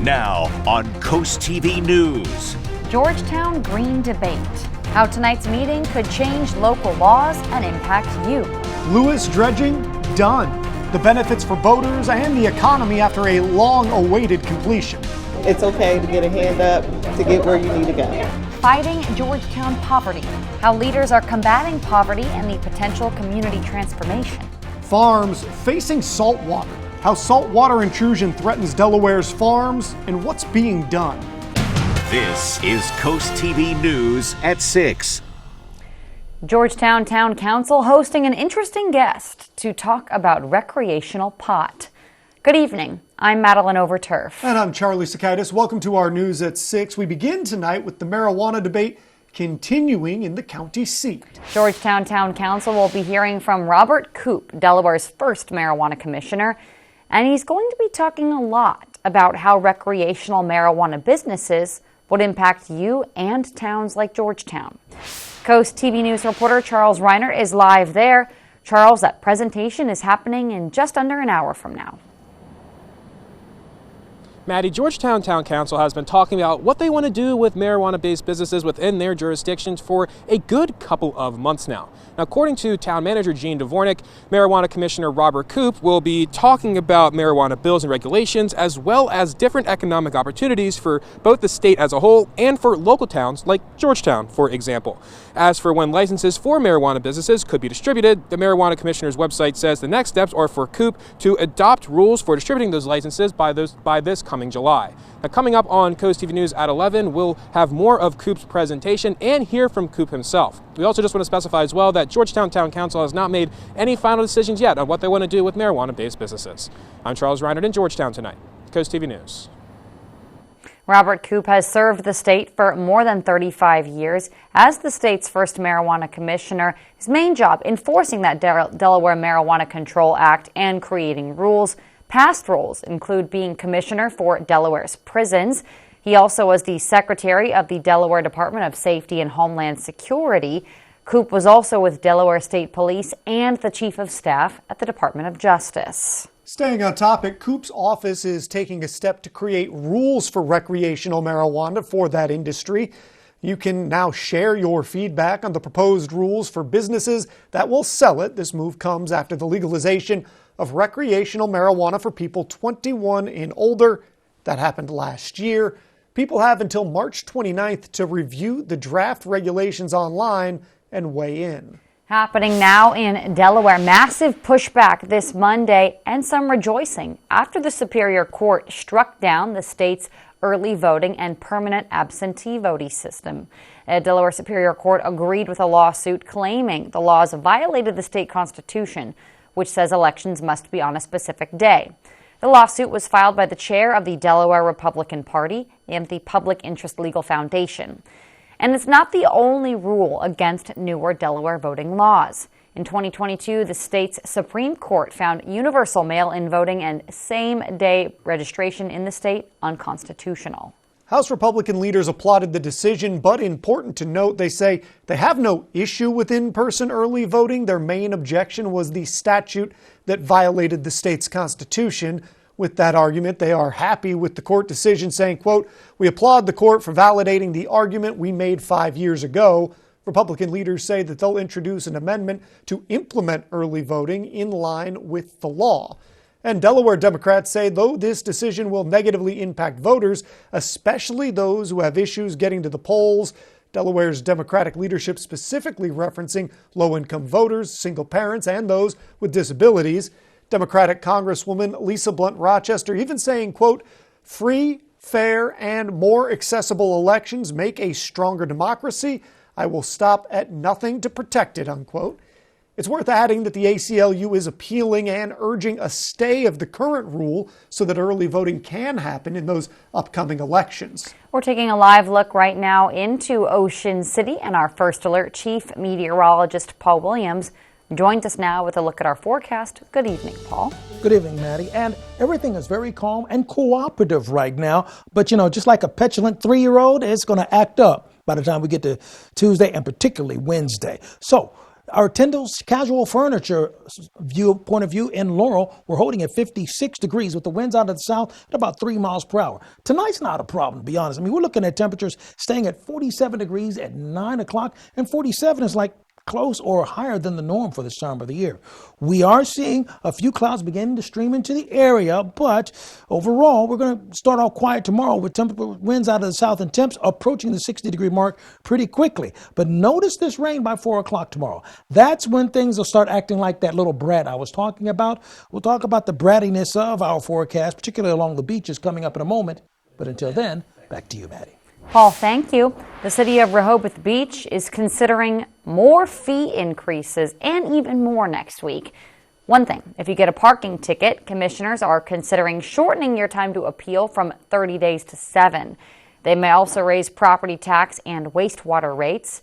Now on CoastTV News. Georgetown Green Debate. How tonight's meeting could change local laws and impact you. Lewis dredging done. The benefits for boaters and the economy after a long-awaited completion. It's okay to get a hand up to get where you need to go. Fighting Georgetown poverty. How leaders are combating poverty and the potential community transformation. Farms facing saltwater. How saltwater intrusion threatens Delaware's farms and what's being done. This is CoastTV News at 6. Georgetown Town Council hosting an interesting guest to talk about recreational pot. Good evening. I'm Madeline Overturf. And I'm Charlie Sakaitis. Welcome to our News at 6. We begin tonight with the marijuana debate continuing in the county seat. Georgetown Town Council will be hearing from Robert Koop, Delaware's first marijuana commissioner, and he's going to be talking a lot about how recreational marijuana businesses would impact you and towns like Georgetown. Coast TV News reporter Charles Reiner is live there. Charles, that presentation is happening in just under an hour from now. Maddie, Georgetown Town Council has been talking about what they want to do with marijuana-based businesses within their jurisdictions for a good couple of months now. Now, according to Town Manager Gene Dvornik, Marijuana Commissioner Robert Koop will be talking about marijuana bills and regulations as well as different economic opportunities for both the state as a whole and for local towns like Georgetown, for example. As for when licenses for marijuana businesses could be distributed, the Marijuana Commissioner's website says the next steps are for Koop to adopt rules for distributing those licenses by this coming July. Now, coming up on Coast TV News at 11, we'll have more of Koop's presentation and hear from Koop himself. We also just want to specify as well that Georgetown Town Council has not made any final decisions yet on what they want to do with marijuana-based businesses. I'm Charles Reiner in Georgetown tonight. Coast TV News. Robert Koop has served the state for more than 35 years as the state's first marijuana commissioner. His main job, enforcing that Delaware Marijuana Control Act and creating rules. Past roles include being commissioner for Delaware's prisons. He also was the secretary of the Delaware Department of Safety and Homeland Security. Koop was also with Delaware State Police and the chief of staff at the Department of Justice. Staying on topic, Koop's office is taking a step to create rules for recreational marijuana for that industry. You can now share your feedback on the proposed rules for businesses that will sell it. This move comes after the legalization of recreational marijuana for people 21 and older. That happened last year. People have until March 29th to review the draft regulations online and weigh in. Happening now in Delaware, massive pushback this Monday and some rejoicing after the Superior Court struck down the state's early voting and permanent absentee voting system. Delaware Superior Court agreed with a lawsuit claiming the laws violated the state constitution, which says elections must be on a specific day. The lawsuit was filed by the chair of the Delaware Republican Party and the Public Interest Legal Foundation. And it's not the only rule against newer Delaware voting laws. In 2022, the state's Supreme Court found universal mail-in voting and same-day registration in the state unconstitutional. House Republican leaders applauded the decision, but important to note, they say they have no issue with in-person early voting. Their main objection was the statute that violated the state's constitution. With that argument, they are happy with the court decision, saying, quote, "We applaud the court for validating the argument we made 5 years ago." Republican leaders say that they'll introduce an amendment to implement early voting in line with the law. And Delaware Democrats say though this decision will negatively impact voters, especially those who have issues getting to the polls, Delaware's Democratic leadership specifically referencing low-income voters, single parents, and those with disabilities. Democratic Congresswoman Lisa Blunt Rochester even saying, quote, "Free, fair, and more accessible elections make a stronger democracy. I will stop at nothing to protect it," unquote. It's worth adding that the ACLU is appealing and urging a stay of the current rule so that early voting can happen in those upcoming elections. We're taking a live look right now into Ocean City, and our First Alert Chief Meteorologist Paul Williams joins us now with a look at our forecast. Good evening, Paul. Good evening, Maddie. And everything is very calm and cooperative right now. But, just like a petulant 3-year-old, it's going to act up by the time we get to Tuesday and particularly Wednesday. So, Our Tyndall's Casual Furniture point of view in Laurel, we're holding at 56 degrees with the winds out of the south at about 3 miles per hour. Tonight's not a problem, to be honest. I mean, we're looking at temperatures staying at 47 degrees at 9 o'clock, and 47 is like close or higher than the norm for this time of the year. We are seeing a few clouds beginning to stream into the area, but overall, we're going to start off quiet tomorrow with winds out of the south and temps approaching the 60-degree mark pretty quickly. But notice this rain by 4 o'clock tomorrow. That's when things will start acting like that little brat I was talking about. We'll talk about the brattiness of our forecast, particularly along the beaches, coming up in a moment. But until then, back to you, Maddie. Paul, thank you. The city of Rehoboth Beach is considering more fee increases and even more next week. One thing, if you get a parking ticket, commissioners are considering shortening your time to appeal from 30 days to 7. They may also raise property tax and wastewater rates.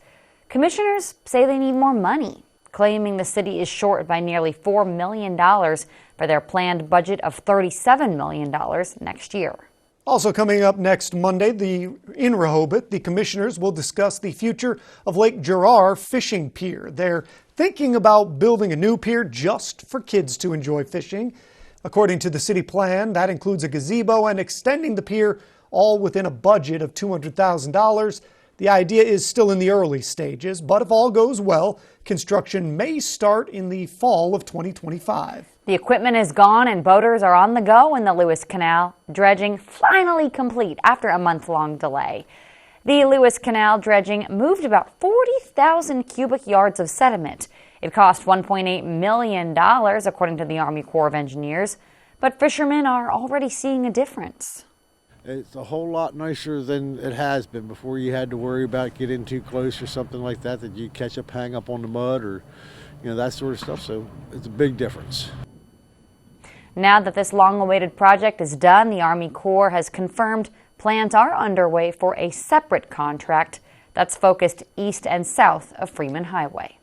Commissioners say they need more money, claiming the city is short by nearly $4 million for their planned budget of $37 million next year. Also coming up next Monday, in Rehoboth, the commissioners will discuss the future of Lake Gerard Fishing Pier. They're thinking about building a new pier just for kids to enjoy fishing. According to the city plan, that includes a gazebo and extending the pier, all within a budget of $200,000. The idea is still in the early stages, but if all goes well, construction may start in the fall of 2025. The equipment is gone and boaters are on the go in the Lewis Canal. Dredging finally complete after a month-long delay. The Lewis Canal dredging moved about 40,000 cubic yards of sediment. It cost $1.8 million, according to the Army Corps of Engineers. But fishermen are already seeing a difference. It's a whole lot nicer than it has been. Before you had to worry about getting too close or something like that you catch up, hang up on the mud or that sort of stuff. So it's a big difference. Now that this long-awaited project is done, the Army Corps has confirmed plans are underway for a separate contract that's focused east and south of Freeman Highway.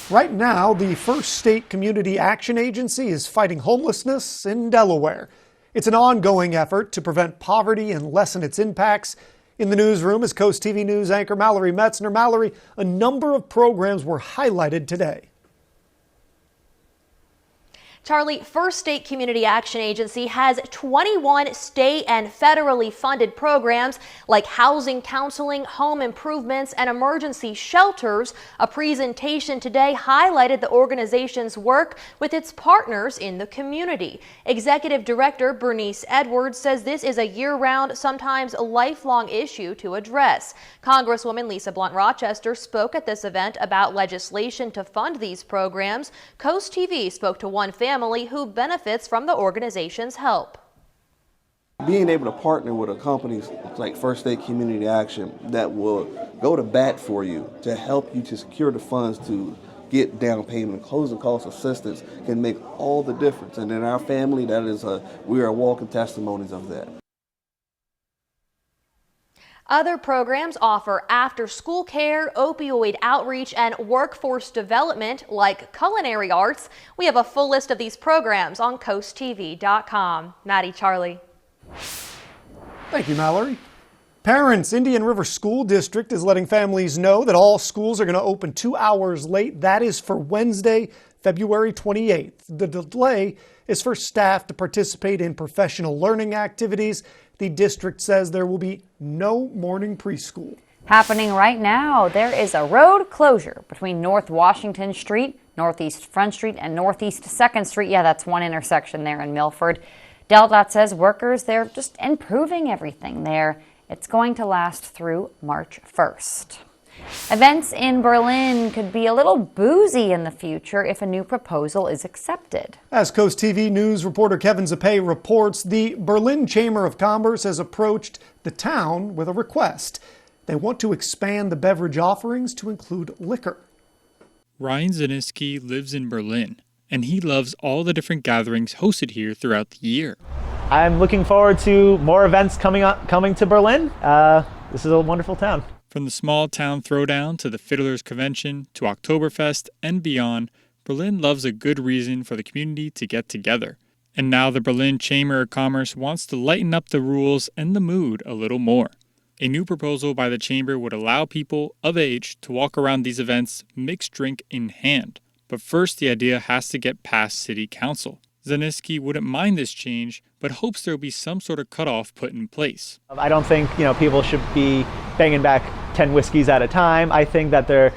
Right now, the First State Community Action Agency is fighting homelessness in Delaware. It's an ongoing effort to prevent poverty and lessen its impacts. In the newsroom is CoastTV News anchor Mallory Metzner. Mallory, a number of programs were highlighted today. Charlie, First State Community Action Agency has 21 state and federally funded programs like housing counseling, home improvements, and emergency shelters. A presentation today highlighted the organization's work with its partners in the community. Executive Director Bernice Edwards says this is a year-round, sometimes a lifelong issue to address. Congresswoman Lisa Blunt Rochester spoke at this event about legislation to fund these programs. Coast TV spoke to one family who benefits from the organization's help. Being able to partner with a company like First State Community Action that will go to bat for you to help you to secure the funds to get down payment and closing cost assistance can make all the difference. And in our family, we are walking testimonies of that. Other programs offer after-school care, opioid outreach, and workforce development like culinary arts. We have a full list of these programs on CoastTV.com. Maddie, Charlie. Thank you, Mallory. Parents, Indian River School District is letting families know that all schools are going to open 2 hours late. That is for Wednesday, February 28th. The delay is for staff to participate in professional learning activities. The district says there will be no morning preschool. Happening right now, there is a road closure between North Washington Street, Northeast Front Street, and Northeast 2nd Street. Yeah, that's one intersection there in Milford. DelDOT says workers, they're just improving everything there. It's going to last through March 1st. Events in Berlin could be a little boozy in the future if a new proposal is accepted. As Coast TV News reporter Kevin Zappé reports, the Berlin Chamber of Commerce has approached the town with a request. They want to expand the beverage offerings to include liquor. Ryan Ziniski lives in Berlin, and he loves all the different gatherings hosted here throughout the year. I'm looking forward to more events coming to Berlin. This is a wonderful town. From the small town throwdown to the Fiddlers Convention to Oktoberfest and beyond, Berlin loves a good reason for the community to get together. And now the Berlin Chamber of Commerce wants to lighten up the rules and the mood a little more. A new proposal by the chamber would allow people of age to walk around these events mixed drink in hand. But first, the idea has to get past City Council. Zaniski wouldn't mind this change, but hopes there will be some sort of cutoff put in place. I don't think people should be banging back 10 whiskeys at a time. I think that there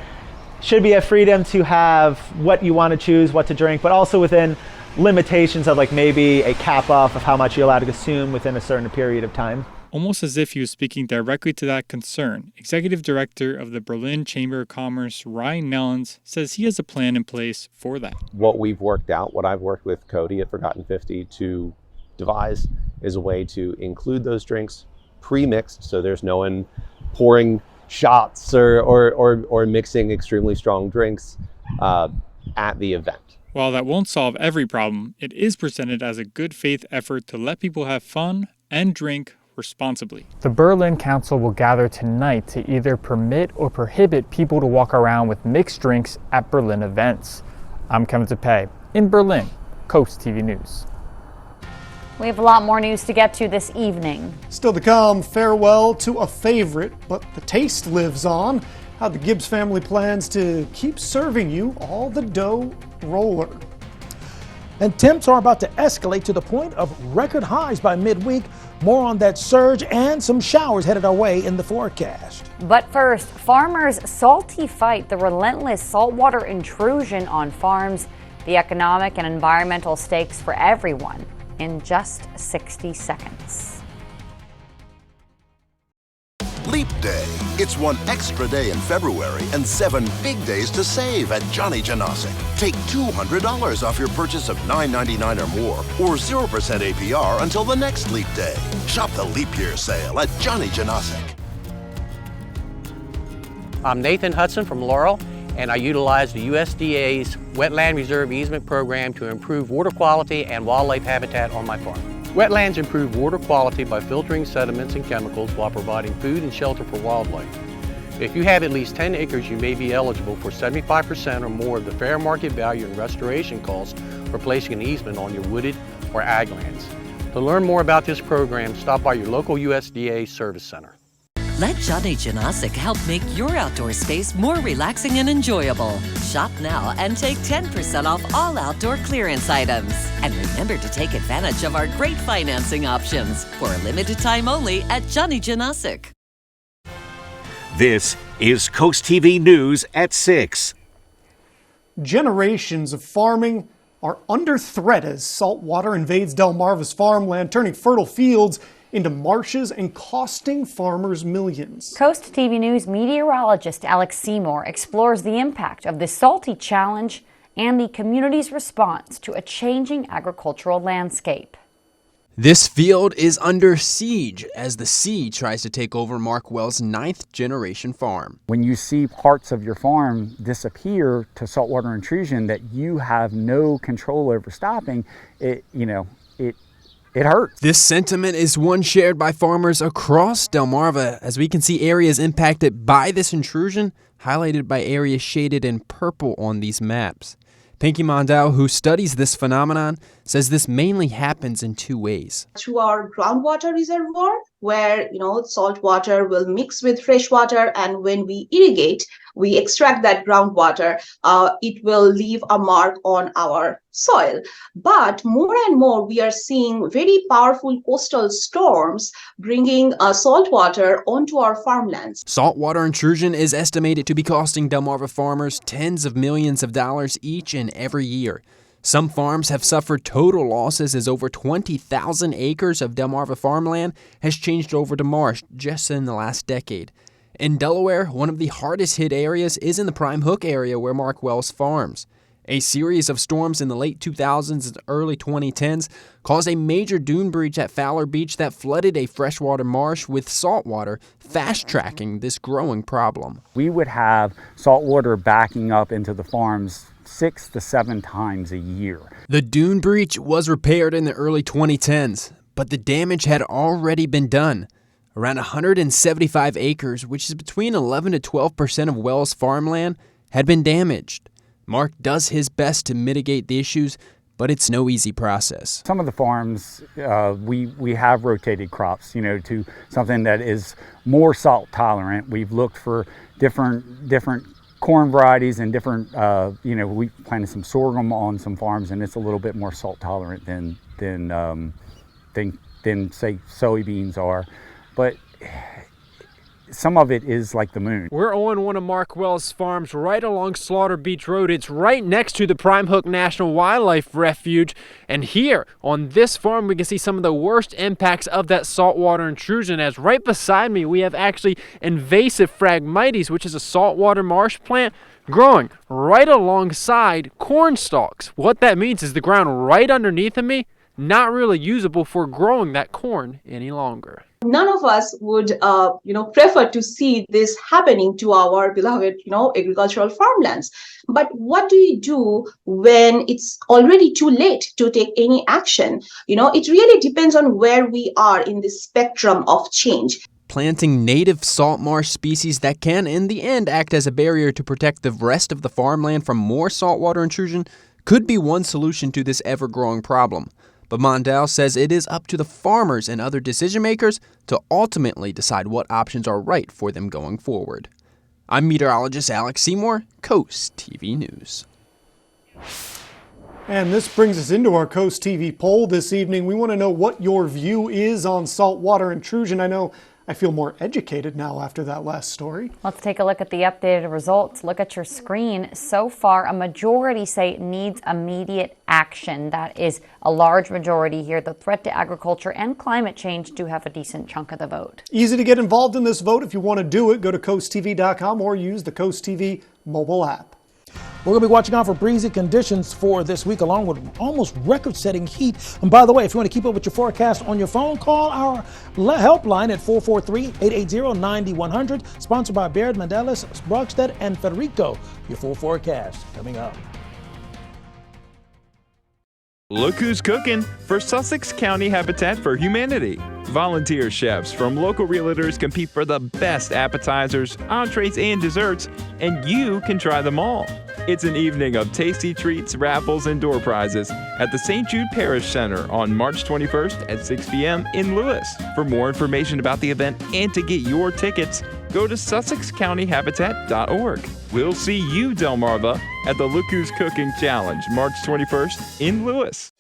should be a freedom to have what you want to choose, what to drink, but also within limitations of maybe a cap off of how much you're allowed to consume within a certain period of time. Almost as if he was speaking directly to that concern, Executive Director of the Berlin Chamber of Commerce, Ryan Nellens, says he has a plan in place for that. What we've worked out, what I've worked with Cody at Forgotten 50 to devise, is a way to include those drinks pre-mixed, so there's no one pouring shots or mixing extremely strong drinks at the event. While that won't solve every problem, it is presented as a good faith effort to let people have fun and drink responsibly. The Berlin Council will gather tonight to either permit or prohibit people to walk around with mixed drinks at Berlin events. I'm Kevin Tepe in Berlin, CoastTV News. We have a lot more news to get to this evening. Still to come, farewell to a favorite, but the taste lives on. How the Gibbs family plans to keep serving you all the dough roller. And temps are about to escalate to the point of record highs by midweek. More on that surge and some showers headed our way in the forecast. But first, farmers' salty fight the relentless saltwater intrusion on farms, the economic and environmental stakes for everyone in just 60 seconds. Leap Day. It's one extra day in February and 7 big days to save at Johnny Janosic. Take $200 off your purchase of $9.99 or more, or 0% APR until the next Leap Day. Shop the Leap Year sale at Johnny Janosic. I'm Nathan Hudson from Laurel, and I utilize the USDA's Wetland Reserve Easement Program to improve water quality and wildlife habitat on my farm. Wetlands improve water quality by filtering sediments and chemicals while providing food and shelter for wildlife. If you have at least 10 acres, you may be eligible for 75% or more of the fair market value and restoration costs for placing an easement on your wooded or ag lands. To learn more about this program, stop by your local USDA service center. Let Johnny Janosic help make your outdoor space more relaxing and enjoyable. Shop now and take 10% off all outdoor clearance items. And remember to take advantage of our great financing options for a limited time only at Johnny Janosic. This is Coast TV News at 6. Generations of farming are under threat as saltwater invades Delmarva's farmland, turning fertile fields into marshes and costing farmers millions. Coast TV News meteorologist Alex Seymour explores the impact of the salty challenge and the community's response to a changing agricultural landscape. This field is under siege as the sea tries to take over Mark Wells' 9th generation farm. When you see parts of your farm disappear to saltwater intrusion that you have no control over stopping, it hurts. This sentiment is one shared by farmers across Delmarva, as we can see areas impacted by this intrusion, highlighted by areas shaded in purple on these maps. Pinky Mondale, who studies this phenomenon, says this mainly happens in two ways. Through our groundwater reservoir, where salt water will mix with fresh water, and when we irrigate, we extract that groundwater, it will leave a mark on our soil. But more and more, we are seeing very powerful coastal storms bringing salt water onto our farmlands. Saltwater intrusion is estimated to be costing Delmarva farmers tens of millions of dollars each and every year. Some farms have suffered total losses as over 20,000 acres of Delmarva farmland has changed over to marsh just in the last decade. In Delaware, one of the hardest hit areas is in the Prime Hook area where Mark Wells farms. A series of storms in the late 2000s and early 2010s caused a major dune breach at Fowler Beach that flooded a freshwater marsh with saltwater, fast-tracking this growing problem. We would have saltwater backing up into the farms 6 to 7 times a year. The dune breach was repaired in the early 2010s, but the damage had already been done. Around 175 acres, which is between 11 to 12% of Wells' farmland, had been damaged. Mark does his best to mitigate the issues, but it's no easy process. Some of the farms, we have rotated crops, to something that is more salt tolerant. We've looked for different corn varieties and different, we planted some sorghum on some farms, and it's a little bit more salt tolerant than say soybeans are, but some of it is like the moon. We're on one of Mark Wells' farms right along Slaughter Beach Road. It's right next to the Prime Hook National Wildlife Refuge. And here on this farm, we can see some of the worst impacts of that saltwater intrusion, as right beside me, we have actually invasive Phragmites, which is a saltwater marsh plant growing right alongside corn stalks. What that means is the ground right underneath of me, not really usable for growing that corn any longer. None of us would, prefer to see this happening to our beloved, agricultural farmlands. But what do you do when it's already too late to take any action? It really depends on where we are in the spectrum of change. Planting native salt marsh species that can, in the end, act as a barrier to protect the rest of the farmland from more saltwater intrusion could be one solution to this ever-growing problem. But Mondale says it is up to the farmers and other decision makers to ultimately decide what options are right for them going forward. I'm meteorologist Alex Seymour, Coast TV News. And this brings us into our Coast TV poll this evening. We want to know what your view is on saltwater intrusion. I feel more educated now after that last story. Let's take a look at the updated results. Look at your screen. So far, a majority say it needs immediate action. That is a large majority here. The threat to agriculture and climate change do have a decent chunk of the vote. Easy to get involved in this vote. If you want to do it, go to coasttv.com or use the Coast TV mobile app. We're going to be watching out for breezy conditions for this week, along with almost record-setting heat. And by the way, if you want to keep up with your forecast on your phone, call our helpline at 443-880-9100. Sponsored by Baird, Mandelis, Brockstedt, and Federico. Your full forecast coming up. Look who's cooking for Sussex County Habitat for Humanity. Volunteer chefs from local realtors compete for the best appetizers, entrees, and desserts, and you can try them all. It's an evening of tasty treats, raffles, and door prizes at the St. Jude Parish Center on March 21st at 6 p.m. in Lewis. For more information about the event and to get your tickets, go to sussexcountyhabitat.org. We'll see you, Delmarva, at the Look Who's Cooking Challenge, March 21st in Lewis.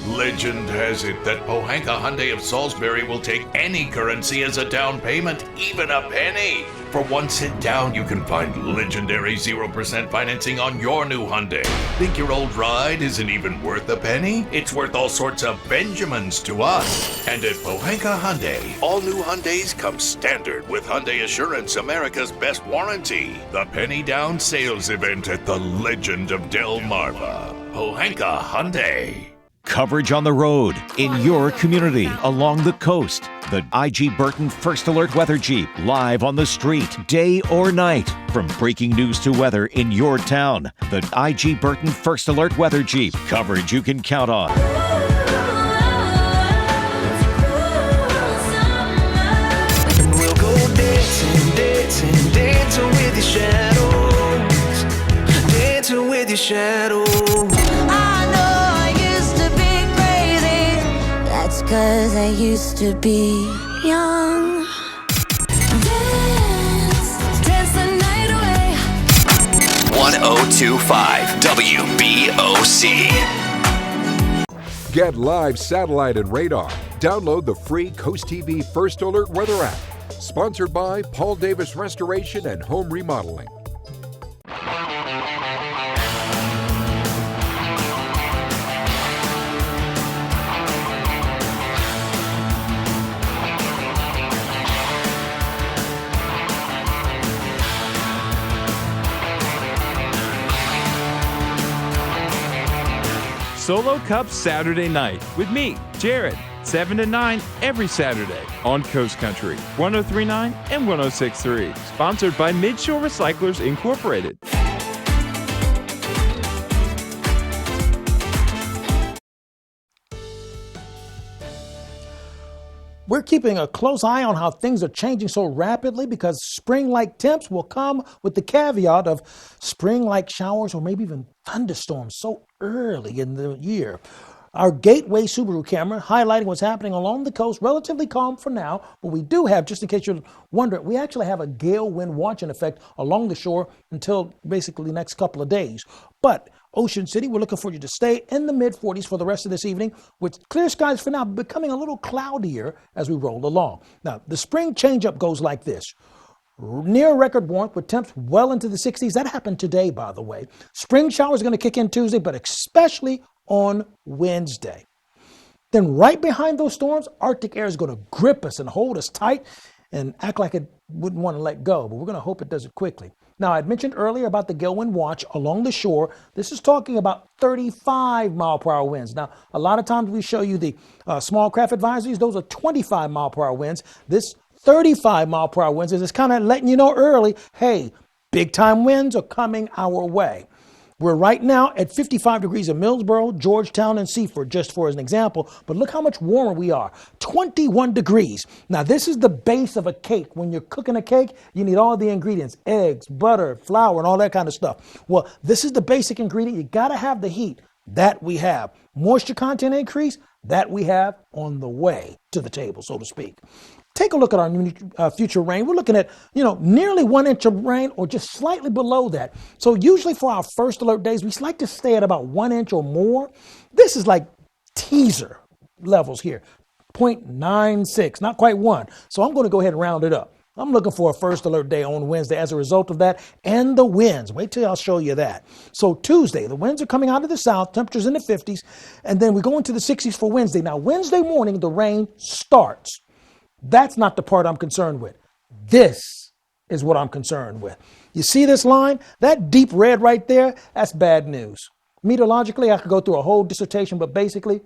Legend has it that Pohanka Hyundai of Salisbury will take any currency as a down payment, even a penny. For one sit down, you can find legendary 0% financing on your new Hyundai. Think your old ride isn't even worth a penny? It's worth all sorts of Benjamins to us. And at Pohanka Hyundai, all new Hyundais come standard with Hyundai Assurance, America's best warranty. The Penny Down Sales Event at the Legend of Delmarva. Pohanka Hyundai. Coverage on the road, in your community, along the coast. The IG Burton First Alert Weather Jeep, live on the street, day or night. From breaking news to weather in your town. The IG Burton First Alert Weather Jeep, coverage you can count on. We'll go dancing, dancing, dancing with your shadows. Dancing with your shadows. Cause I used to be young. Dance, dance the night away. 1025 WBOC. Get live satellite and radar. Download the free Coast TV First Alert Weather app. Sponsored by Paul Davis Restoration and Home Remodeling. Solo Cup Saturday night with me, Jared, 7 to 9 every Saturday on Coast Country, 1039 and 1063. Sponsored by Midshore Recyclers Incorporated. We're keeping a close eye on how things are changing so rapidly because spring-like temps will come with the caveat of spring-like showers or maybe even thunderstorms so early in the year. Our Gateway Subaru camera highlighting what's happening along the coast, relatively calm for now, but we do have, just in case you're wondering, we actually have a gale wind watch in effect along the shore until basically the next couple of days. But Ocean City, we're looking for you to stay in the mid-40s for the rest of this evening, with clear skies for now, becoming a little cloudier as we roll along. Now, the spring changeup goes like this. Near record warmth with temps well into the 60s. That happened today, by the way. Spring showers are going to kick in Tuesday, but especially on Wednesday. Then right behind those storms, Arctic air is going to grip us and hold us tight and act like it wouldn't want to let go, but we're going to hope it does it quickly. Now, I had mentioned earlier about the gale wind watch along the shore. This is talking about 35-mile-per-hour winds. Now, a lot of times we show you the small craft advisories. Those are 25-mile-per-hour winds. This 35-mile-per-hour winds is kind of letting you know early, hey, big-time winds are coming our way. We're right now at 55 degrees in Millsboro, Georgetown, and Seaford, just for as an example. But look how much warmer we are, 21 degrees. Now, this is the base of a cake. When you're cooking a cake, you need all the ingredients, eggs, butter, flour, and all that kind of stuff. Well, this is the basic ingredient. You got to have the heat. That we have. Moisture content increase, that we have on the way to the table, so to speak. Take a look at our future rain. We're looking at, nearly 1 inch of rain or just slightly below that. So usually for our first alert days, we like to stay at about 1 inch or more. This is like teaser levels here, 0.96, not quite 1. So I'm going to go ahead and round it up. I'm looking for a first alert day on Wednesday as a result of that and the winds. Wait till I'll show you that. So Tuesday, the winds are coming out of the south, temperatures in the 50s, and then we go into the 60s for Wednesday. Now, Wednesday morning, the rain starts. That's not the part I'm concerned with. This is what I'm concerned with. You see this line? That deep red right there, that's bad news. Meteorologically, I could go through a whole dissertation, but basically,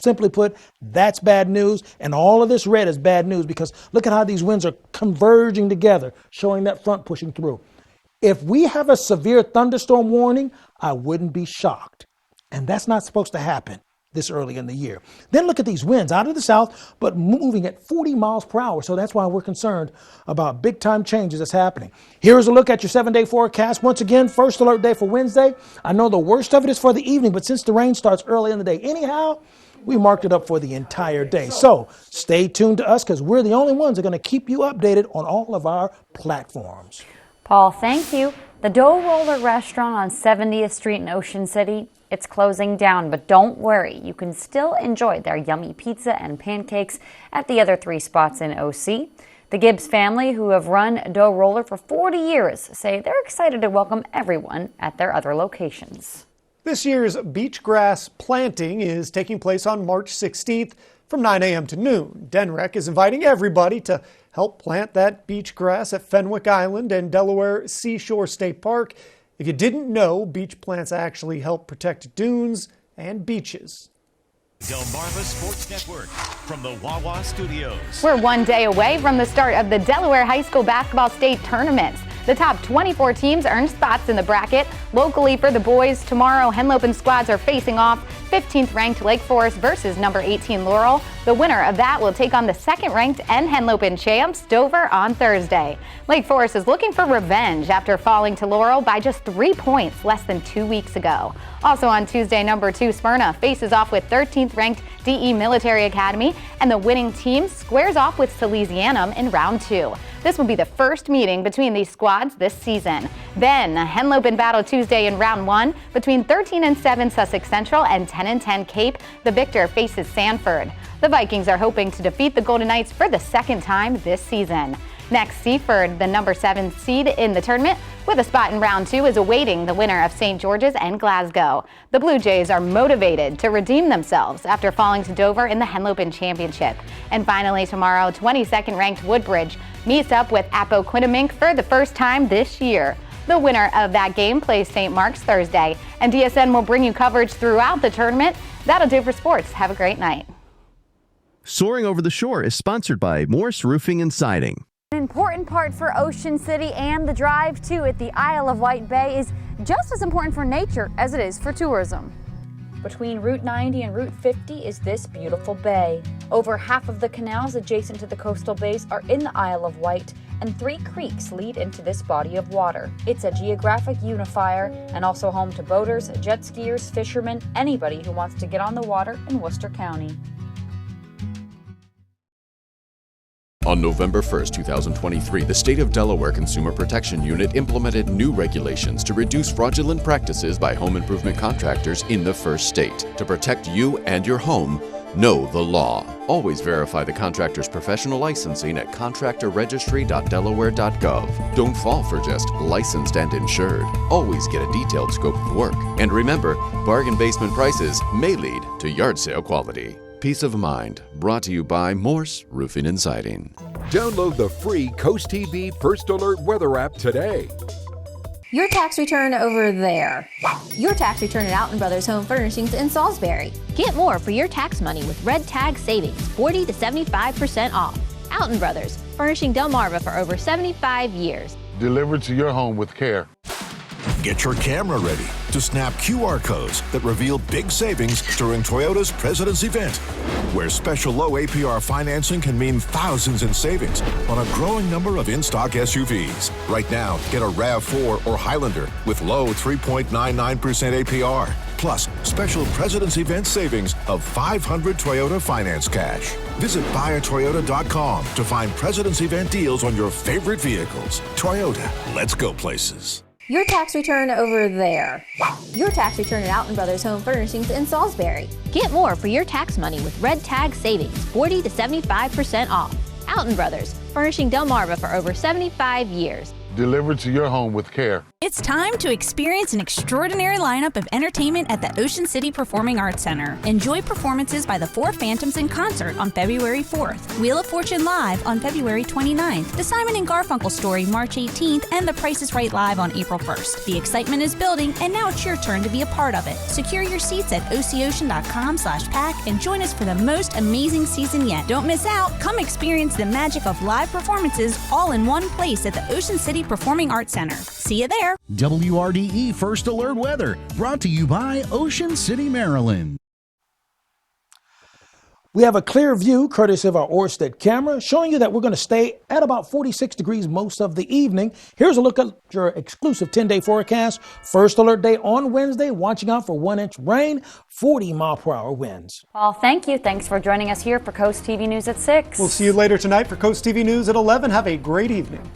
simply put, that's bad news. And all of this red is bad news because look at how these winds are converging together, showing that front pushing through. If we have a severe thunderstorm warning, I wouldn't be shocked. And that's not supposed to happen this early in the year. Then look at these winds out of the south, but moving at 40 miles per hour. So that's why we're concerned about big time changes that's happening. Here's a look at your 7-day forecast. Once again, first alert day for Wednesday. I know the worst of it is for the evening, but since the rain starts early in the day anyhow, we marked it up for the entire day. So stay tuned to us because we're the only ones that are going to keep you updated on all of our platforms. Paul, thank you. The Dough Roller restaurant on 70th Street in Ocean City, it's closing down, but don't worry. You can still enjoy their yummy pizza and pancakes at the other 3 spots in OC. The Gibbs family, who have run Dough Roller for 40 years, say they're excited to welcome everyone at their other locations. This year's beach grass planting is taking place on March 16th from 9 a.m. to noon. DNREC is inviting everybody to help plant that beach grass at Fenwick Island and Delaware Seashore State Park. If you didn't know, beach plants actually help protect dunes and beaches. Delmarva Sports Network from the Wawa Studios. We're 1 day away from the start of the Delaware High School Basketball State Tournaments. The top 24 teams earn spots in the bracket. Locally for the boys, tomorrow Henlopen squads are facing off. 15th ranked Lake Forest versus number 18 Laurel. The winner of that will take on the 2nd ranked and Henlopen champs Dover on Thursday. Lake Forest is looking for revenge after falling to Laurel by just 3 points less than 2 weeks ago. Also on Tuesday, number 2 Smyrna faces off with 13th ranked DE Military Academy, and the winning team squares off with Salesianum in round 2. This will be the first meeting between these squads this season. Then Henlopen battle Tuesday in round 1 between 13-7 Sussex Central and 10-10 Cape. The victor faces Sanford. The Vikings are hoping to defeat the Golden Knights for the 2nd time this season. Next, Seaford, the number 7 seed in the tournament, with a spot in round 2, is awaiting the winner of St. George's and Glasgow. The Blue Jays are motivated to redeem themselves after falling to Dover in the Henlopen Championship. And finally tomorrow, 22nd ranked Woodbridge meets up with Appoquinimink for the first time this year. The winner of that game plays St. Mark's Thursday, and DSN will bring you coverage throughout the tournament. That'll do for sports. Have a great night. Soaring Over the Shore is sponsored by Morse Roofing and Siding. An important part for Ocean City and the drive to at the Isle of Wight Bay is just as important for nature as it is for tourism. Between Route 90 and Route 50 is this beautiful bay. Over half of the canals adjacent to the coastal bays are in the Isle of Wight, and 3 creeks lead into this body of water. It's a geographic unifier and also home to boaters, jet skiers, fishermen, anybody who wants to get on the water in Worcester County. On November 1st, 2023, the State of Delaware Consumer Protection Unit implemented new regulations to reduce fraudulent practices by home improvement contractors in the first state. To protect you and your home, know the law. Always verify the contractor's professional licensing at contractorregistry.delaware.gov. Don't fall for just licensed and insured. Always get a detailed scope of work. And remember, bargain basement prices may lead to yard sale quality. Peace of mind, brought to you by Morse Roofing and Siding. Download the free CoastTV First Alert weather app today. Your tax return over there. Your tax return at Alton Brothers Home Furnishings in Salisbury. Get more for your tax money with Red Tag Savings, 40 to 75% off. Alton Brothers, furnishing Delmarva for over 75 years. Delivered to your home with care. Get your camera ready to snap QR codes that reveal big savings during Toyota's President's Event, where special low APR financing can mean thousands in savings on a growing number of in-stock SUVs. Right now, get a RAV4 or Highlander with low 3.99% APR, plus special President's Event savings of $500 Toyota Finance Cash. Visit buyatoyota.com to find President's Event deals on your favorite vehicles. Toyota, let's go places. Your tax return over there. Your tax return at Alton Brothers Home Furnishings in Salisbury. Get more for your tax money with Red Tag Savings, 40 to 75% off. Alton Brothers, furnishing Delmarva for over 75 years. Delivered to your home with care. It's time to experience an extraordinary lineup of entertainment at the Ocean City Performing Arts Center. Enjoy performances by the Four Phantoms in concert on February 4th, Wheel of Fortune Live on February 29th, The Simon and Garfunkel Story March 18th, and The Price is Right Live on April 1st. The excitement is building, and now it's your turn to be a part of it. Secure your seats at ococean.com/pack and join us for the most amazing season yet. Don't miss out. Come experience the magic of live performances all in one place at the Ocean City Performing Arts Center. See you there. WRDE First Alert Weather, brought to you by Ocean City, Maryland. We have a clear view, courtesy of our Orsted camera, showing you that we're going to stay at about 46 degrees most of the evening. Here's a look at your exclusive 10-day forecast. First alert day on Wednesday, watching out for 1-inch rain, 40-mile-per-hour winds. Well, thank you. Thanks for joining us here for Coast TV News at 6. We'll see you later tonight for Coast TV News at 11. Have a great evening.